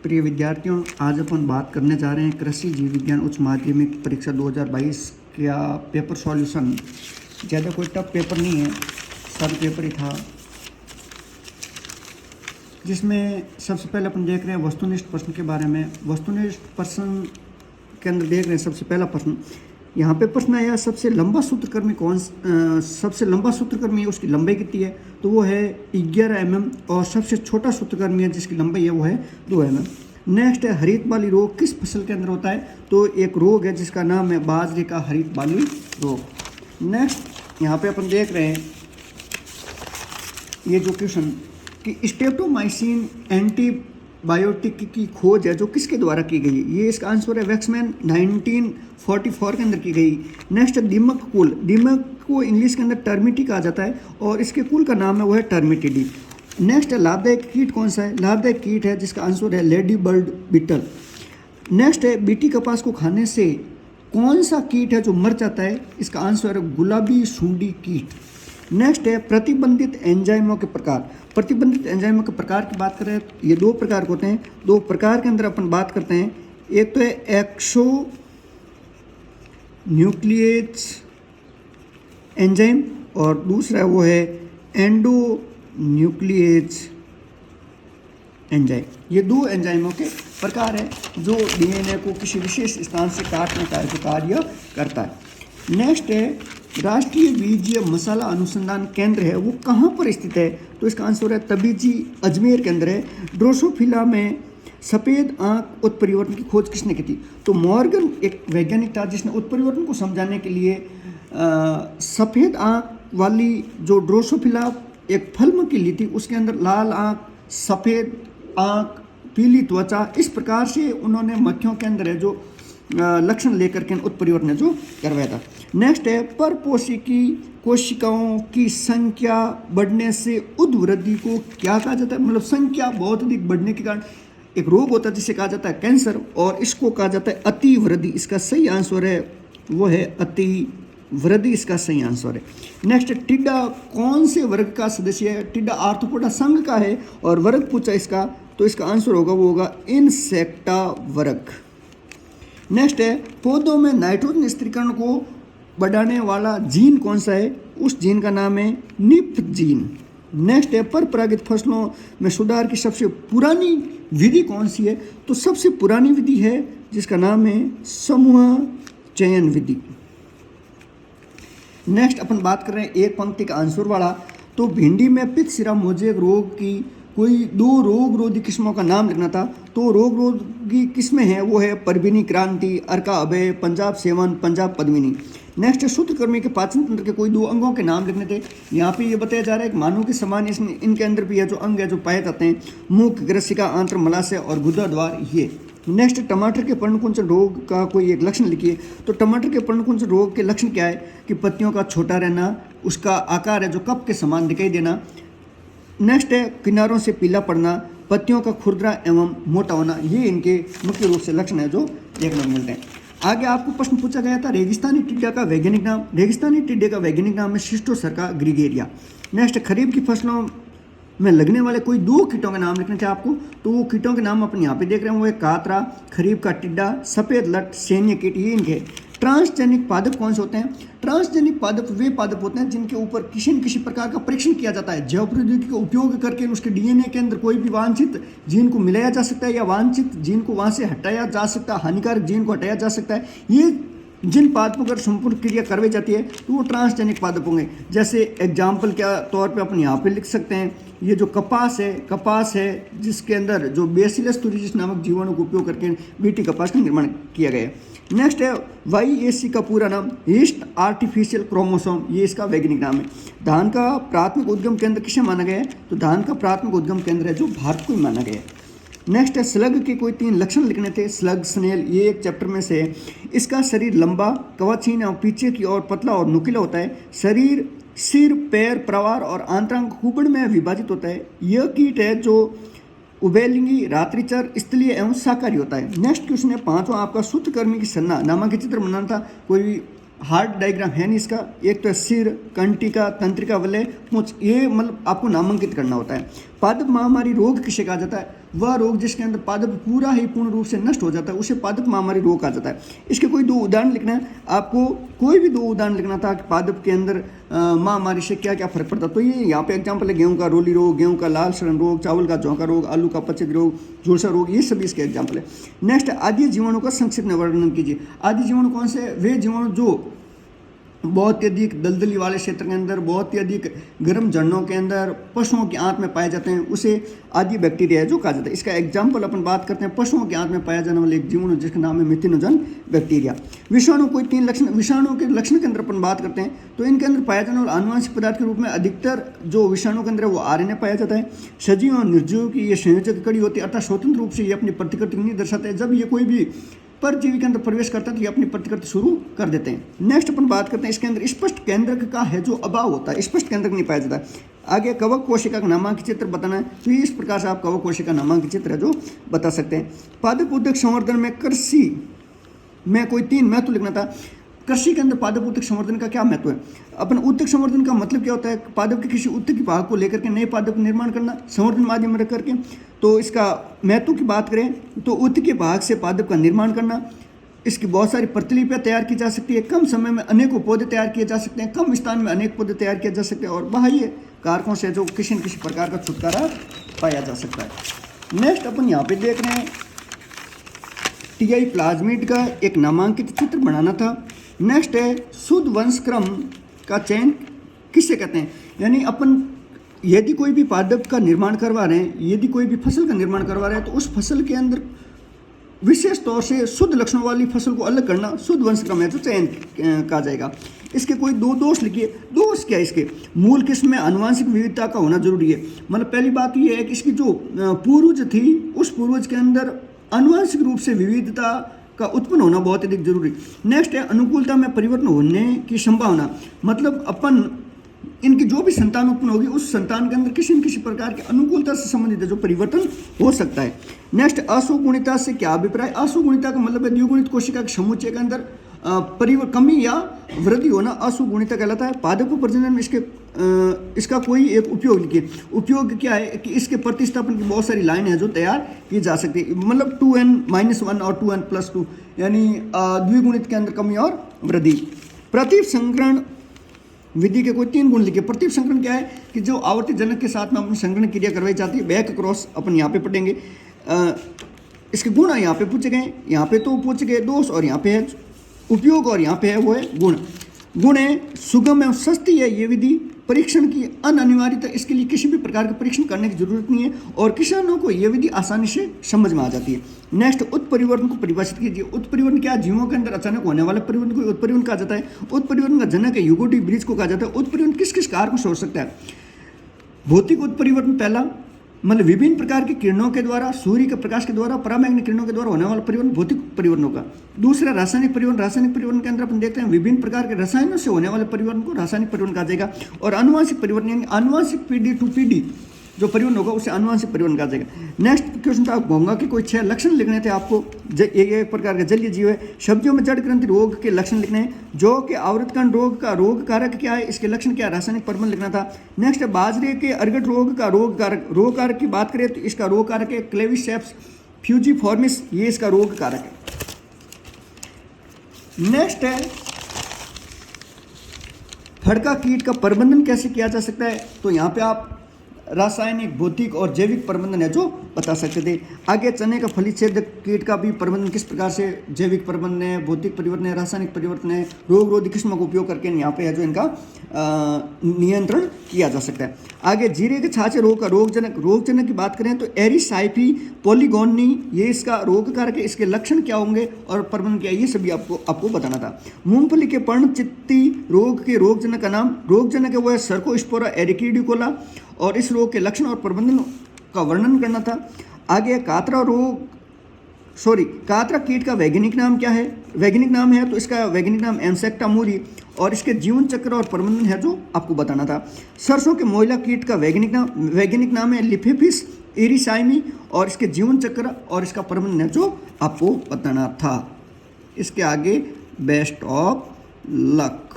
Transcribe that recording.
प्रिय विद्यार्थियों, आज अपन बात करने जा रहे हैं कृषि जीव विज्ञान उच्च माध्यमिक परीक्षा 2022 का पेपर सॉल्यूशन। ज़्यादा कोई टफ पेपर नहीं है, सब पेपर ही था, जिसमें सबसे पहले अपन देख रहे हैं वस्तुनिष्ठ प्रश्न के बारे में। वस्तुनिष्ठ प्रश्न के अंदर देख रहे हैं सबसे पहला प्रश्न, यहाँ पे प्रश्न आया सबसे लंबा सूत्रकृमि सबसे लंबा सूत्रकृमि उसकी लंबाई कितनी है, तो वो है 11 mm, और सबसे छोटा सूत्रकृमि है जिसकी लंबाई है वो है 2 mm। नेक्स्ट है हरित बाली रोग किस फसल के अंदर होता है, तो एक रोग है जिसका नाम है बाजरे का हरित बाली रोग। नेक्स्ट यहाँ पे अपन देख रहे हैं ये जो क्वेश्चन कि स्ट्रेप्टोमाइसिन एंटीबायोटिक की खोज है जो किसके द्वारा की गई, ये इसका आंसर है वैक्समैन 1944 के अंदर की गई। नेक्स्ट है दीमक कुल, दीमक को इंग्लिश के अंदर टर्मिटी कहा जाता है और इसके कुल का नाम है वो है टर्मिटिडी। नेक्स्ट है लाभदायक कीट कौन सा है, लाभदायक कीट है जिसका आंसर है लेडी बर्ड बीटल। नेक्स्ट है बीटी कपास को खाने से कौन सा कीट है जो मर जाता है, इसका आंसर है गुलाबी सूंडी कीट। नेक्स्ट है प्रतिबंधित एंजाइमों के प्रकार। प्रतिबंधित एंजाइमों के प्रकार की बात करें ये 2 प्रकार के होते हैं, 2 प्रकार के अंदर अपन बात करते हैं। एक तो है एक्सो न्यूक्लियस एंजाइम और दूसरा वो है एंडो न्यूक्लियस एंजाइम। ये 2 एंजाइमों के प्रकार है जो डीएनए को किसी विशेष स्थान से काटने का कार्य करता है। नेक्स्ट है राष्ट्रीय बीजीय मसाला अनुसंधान केंद्र है वो कहाँ पर स्थित है, तो इसका आंसर है तबीजी अजमेर के अंदर है। ड्रोसोफिला में सफ़ेद आंख उत्परिवर्तन की खोज किसने की थी, तो मॉर्गन एक वैज्ञानिक था जिसने उत्परिवर्तन को समझाने के लिए सफ़ेद आंख वाली जो ड्रोसोफिला एक फल की ली थी, उसके अंदर लाल आंख, सफ़ेद आंख, पीली त्वचा, इस प्रकार से उन्होंने मक्खियों के अंदर है जो लक्षण लेकर के उत्परिवर्तन जो करवाया था। नेक्स्ट है परपोषिकी कोशिकाओं की संख्या बढ़ने से उद्वृद्धि को क्या कहा जाता है, मतलब संख्या बहुत अधिक बढ़ने के कारण एक रोग होता है जिसे कहा जाता है कैंसर, और इसको कहा जाता है अतिवृद्धि। इसका सही आंसर है वो है अतिवृद्धि, इसका सही आंसर है। नेक्स्ट टिड्डा कौन से वर्ग का सदस्य है, टिड्डा आर्थ्रोपोडा संघ का है और वर्ग पूछा इसका, तो इसका आंसर होगा वो होगा इंसेक्टा वर्ग। नेक्स्ट है पौधों में नाइट्रोजन स्थिरीकरण को बढ़ाने वाला जीन कौन सा है, उस जीन का नाम है निप जीन। नेक्स्ट है पर परागित फसलों में सुधार की सबसे पुरानी विधि कौन सी है, तो सबसे पुरानी विधि है जिसका नाम है समूह चयन विधि। नेक्स्ट अपन बात कर रहे हैं एक पंक्ति का आंसर वाला, तो भिंडी में पित्त सिरा मोजेक रोग की कोई 2 रोग रोधी किस्मों का नाम लिखना था, तो रोग रोधी किस्में हैं वो है परबीनी क्रांति, अर्का अभय, पंजाब सेवन, पंजाब पद्मिनी। नेक्स्ट सूत्रकृमि के पाचन तंत्र के कोई 2 अंगों के नाम लिखने थे। यहाँ पे ये बताया जा रहा है कि मानव के समान इनके अंदर भी है जो अंग है जो पाए जाते हैं, मुख, ग्रसिका, आंत्र, मलाशय और गुदा द्वार ये। नेक्स्ट टमाटर के पर्णकुंचन रोग का कोई एक लक्षण लिखिए, तो टमाटर के पर्णकुंचन रोग के लक्षण क्या है कि पत्तियों का छोटा रहना, उसका आकार है जो कप के समान दिखाई देना। नेक्स्ट है किनारों से पीला पड़ना, पत्तियों का खुरदरा एवं मोटा होना, ये इनके मुख्य रूप से लक्षण है जो देखने को मिलते हैं। आगे आपको प्रश्न पूछा गया था रेगिस्तानी टिड्डा का वैज्ञानिक नाम, रेगिस्तानी टिड्डे का वैज्ञानिक नाम है शिस्टोसर्का ग्रिगेरिया। नेक्स्ट खरीफ की फसलों में लगने वाले कोई 2 कीटों के नाम लिखने थे आपको, तो वो कीटों के नाम अपन यहाँ पे देख रहे हैं वो है कातरा, खरीफ का टिड्डा, सफ़ेद लट, सैन्य कीट, ये इनके। ट्रांसजेनिक पादप कौन से होते हैं, ट्रांसजेनिक पादप वे पादप होते हैं जिनके ऊपर किसी न किसी प्रकार का परीक्षण किया जाता है, जैव प्रौद्योगिकी का उपयोग करके उसके डीएनए के अंदर कोई भी वांछित जीन को मिलाया जा सकता है या वांछित जीन को वहाँ से हटाया जा सकता है, हानिकारक जीन को हटाया जा सकता है। ये जिन पादपों पर संपूर्ण क्रिया करवाई जाती है तो वो ट्रांसजेनिक पादप होंगे। जैसे एग्जाम्पल के तौर पे अपन यहाँ पे लिख सकते हैं ये जो कपास है जिसके अंदर जो बेसिलस तुरिजिस नामक जीवाणु का उपयोग करके बीटी कपास का निर्माण किया गया है। नेक्स्ट है YAC का पूरा नाम ईस्ट आर्टिफिशियल क्रोमोसोम, ये इसका वैज्ञानिक नाम है। धान का प्राथमिक उद्गम केंद्र किसे माना गया है, तो धान का प्राथमिक उद्गम केंद्र है जो भारत को ही माना गया है। नेक्स्ट है स्लग के कोई 3 लक्षण लिखने थे, स्लग स्नेल, ये एक चैप्टर में से है। इसका शरीर लंबा, कवचहीन और पीछे की ओर पतला और नुकीला होता है। शरीर सिर, पैर, प्रवार और आंतरांग कुबड़ में विभाजित होता है। यह कीट है जो उभयलिंगी, रात्रिचर, स्थलीय एवं शाकाहारी होता है। नेक्स्ट क्वेश्चन है 5वां आपका सूत्रकृमि की संज्ञा नामक चित्र बनाना था, कोई हार्ट डायग्राम है नहीं इसका। एक तो सिर, कंटिका, तंत्रिका, वलय, पूंछ, ये मतलब आपको नामांकित करना होता है। पादप महामारी रोग किसे कहा जाता है? वह रोग जिसके अंदर पादप पूरा ही पूर्ण रूप से नष्ट हो जाता है उसे पादप महामारी रोग कहा जाता है। इसके कोई दो उदाहरण लिखना है आपको, कोई भी दो उदाहरण लिखना था कि पादप के अंदर महामारी से क्या क्या फर्क पड़ता। तो ये यहाँ पे एग्जाम्पल है, गेहूं का रोली रोग, गेहूं का लाल सड़न रोग, चावल का झोंका रोग, आलू का पचक रोग, झुलसा रोग, ये सभी इसके एग्जाम्पल है। नेक्स्ट, आदि जीवाणु का संक्षिप्त में वर्णन कीजिए। आदि जीवाणु कौन से? वे जीवाणु जो बहुत ही अधिक दलदली वाले क्षेत्र के अंदर, बहुत ही अधिक गर्म झरनों के अंदर, पशुओं की आंत में पाए जाते हैं, उसे आदि बैक्टीरिया है जो कहा जाता है। इसका एग्जाम्पल अपन बात करते हैं, पशुओं की आंत में पाया जाने वाले एक जीवाणु जिसका नाम है मिथिनोजन बैक्टीरिया। विषाणु कोई 3 लक्षण, विषाणु के लक्षण के अंदर अपन बात करते हैं तो इनके अंदर पाया जाने वाला आनुवंशिक पदार्थ के रूप में अधिकतर जो विषाणु के अंदर है वो आरएनए पाया जाता है। सजीव और निर्जीव की ये संयोजक कड़ी होती है, अर्थात स्वतंत्र रूप से ये अपनी प्रतिकृति नहीं दर्शाते हैं। जब ये कोई भी परजीवी के अंदर प्रवेश करता है तो ये अपनी प्रतिकृति शुरू कर देते हैं। नेक्स्ट अपन बात करते हैं, इसके अंदर स्पष्ट केंद्रक का है जो अभाव होता है, स्पष्ट केंद्रक नहीं पाया जाता। आगे कवक कोशिका का नामांकित चित्र बताना है, तो इस प्रकार से आप कवक कोशिका का नामांकित चित्र है जो बता सकते हैं। पादप उद्योग संवर्धन में कृषि में कोई 3 महत्व लिखना था। कृषि के अंदर पादप उत्तक संवर्धन का क्या महत्व है? अपन उत्तक संवर्धन का मतलब क्या होता है? पादप के किसी उत्तक के भाग को लेकर के नए पादप का निर्माण करना, संवर्धन माध्यम में रख करके। तो इसका महत्व की बात करें तो उत्तक के भाग से पादप का निर्माण करना, इसकी बहुत सारी प्रतिलिपियाँ तैयार की जा सकती है, कम समय में अनेकों पौधे तैयार किए जा सकते हैं, कम स्थान में अनेक पौधे तैयार किए जा सकते हैं और बाह्य कारकों से जो किसी न किसी प्रकार का छुटकारा पाया जा सकता है। नेक्स्ट अपन यहाँ पे देख रहे हैं, टीआई प्लाज्मिड का एक नामांकित चित्र बनाना था। नेक्स्ट है, शुद्ध वंशक्रम का चयन किससे कहते हैं? यानी अपन यदि कोई भी पादप का निर्माण करवा रहे हैं, यदि कोई भी फसल का निर्माण करवा रहे हैं तो उस फसल के अंदर विशेष तौर से शुद्ध लक्षणों वाली फसल को अलग करना शुद्ध वंशक्रम है जो चयन कहा जाएगा। इसके कोई 2 दोष लिखिए। दोष क्या है इसके? मूल किस्म में आनुवंशिक विविधता का होना जरूरी है। मतलब पहली बात ये है कि इसकी जो पूर्वज थी उस पूर्वज के अंदर आनुवंशिक रूप से विविधता का उत्पन्न होना बहुत अधिक जरूरी। नेक्स्ट है, अनुकूलता में परिवर्तन होने की संभावना। मतलब अपन इनकी जो भी संतान उत्पन्न होगी उस संतान के अंदर किसी न किसी प्रकार की अनुकूलता से संबंधित है जो परिवर्तन हो सकता है। नेक्स्ट, असुगुणिता से क्या अभिप्राय? असुगुणिता का मतलब है द्विगुणित कोशिका के समुच्चय के अंदर कमी या वृद्धि होना असुगुणिता कहलाता है। पादप प्रजनन में इसका कोई एक उपयोग लिखिए। उपयोग क्या है कि इसके प्रतिस्थापन की बहुत सारी लाइन है जो तैयार की जा सकती है। मतलब 2n-1 और 2n+2 यानी द्विगुणित के अंदर कमी और वृद्धि। प्रतिप संकरण विधि के कोई 3 गुण लिखे। प्रतिप संकरण क्या है कि जो आवर्ती जनक के साथ में अपनी संकरण क्रिया करवाई जाती है, बैक क्रॉस अपन यहाँ पे पढ़ेंगे। इसके गुण यहाँ पे पूछे गए, यहाँ पे तो पूछे गए दोष और यहाँ पे है उपयोग और यहाँ पे है वो है गुण। गुण है सुगम एवं सस्ती है ये विधि, परीक्षण की अनिवार्यता, इसके लिए किसी भी प्रकार का परीक्षण करने की जरूरत नहीं है और किसानों को यह विधि आसानी से समझ में आ जाती है। नेक्स्ट, उत्परिवर्तन को परिभाषित कीजिए। उत्परिवर्तन क्या? जीवों के अंदर अचानक होने वाले परिवर्तन को उत्परिवर्तन कहा जाता है। उत्परिवर्तन का जनक है युगोटी ब्रिज को कहा जाता है। उत्परिवर्तन किस किस कारक को छोड़ सकता है? भौतिक उत्परिवर्तन पहला, मतलब विभिन्न प्रकार की किरणों के द्वारा, सूर्य के प्रकाश के द्वारा, पराबैंगनी किरणों के द्वारा होने वाला परिवर्तन भौतिक परिवर्तन होगा। दूसरा, रासायनिक परिवर्तन। रासायनिक परिवर्तन के अंदर अपन देखते हैं विभिन्न प्रकार के रसायनों से होने वाले परिवर्तन को रासायनिक परिवर्तन कहा जाएगा। और आनुवंशिक परिवर्तन यानी आनुवंशिक पीढ़ी टू पीढ़ी जो परिवर्तन होगा उसे आनुवंशिक परिवर्तन कहा जाएगा। नेक्स्ट क्वेश्चन था घोंघा के कोई 6 लक्षण लिखने थे आपको। एक प्रकार का जलीय जीव है। सब्जियों में जड़ ग्रंथि रोग के लक्षण लिखने हैं। जौ के आवृतकण रोग का रोग कारक क्या है, इसके लक्षण क्या है, रासायनिक प्रबंध लिखना था। नेक्स्ट, बाजरे के अर्गट रोग का रोग कारक की बात करें तो इसका रोग कारक है क्लेविसेप्स फ्यूजिफॉर्मिस, ये इसका रोग कारक है। नेक्स्ट है फड़का कीट का प्रबंधन कैसे किया जा सकता है, तो यहाँ पे आप रासायनिक, भौतिक और जैविक प्रबंधन है जो बता सकते थे। आगे चने का फली छेदक कीट का भी प्रबंधन किस प्रकार से, जैविक प्रबंधन है, भौतिक परिवर्तन है, रासायनिक परिवर्तन है, रोग रोधी किस्मों का उपयोग करके यहाँ पे है जो इनका नियंत्रण किया जा सकता है। आगे जीरे के छाछे रोग का रोगजनक की बात करें तो एरिसाइफी पोलीगोनी, ये इसका रोग कारक है। इसके लक्षण क्या होंगे और प्रबंधन क्या है, ये सभी आपको बताना था। मूंगफली के पर्णचित्ती रोग के रोगजनक का नाम, रोगजनक है वो है सर्कोस्पोरा एरिकिडिकोला और इस रोग के लक्षण और प्रबंधन का वर्णन करना था। आगे कातरा कीट का वैज्ञानिक नाम क्या है, वैज्ञानिक नाम है तो इसका वैज्ञानिक नाम एंसेक्टा मूरी और इसके जीवन चक्र और प्रबंधन है जो आपको बताना था। सरसों के मोइला कीट का वैज्ञानिक नाम है लिफेफिस एरिसाइमी और इसके जीवन चक्र और इसका प्रबंधन है जो आपको बताना था। इसके आगे बेस्ट ऑफ लक।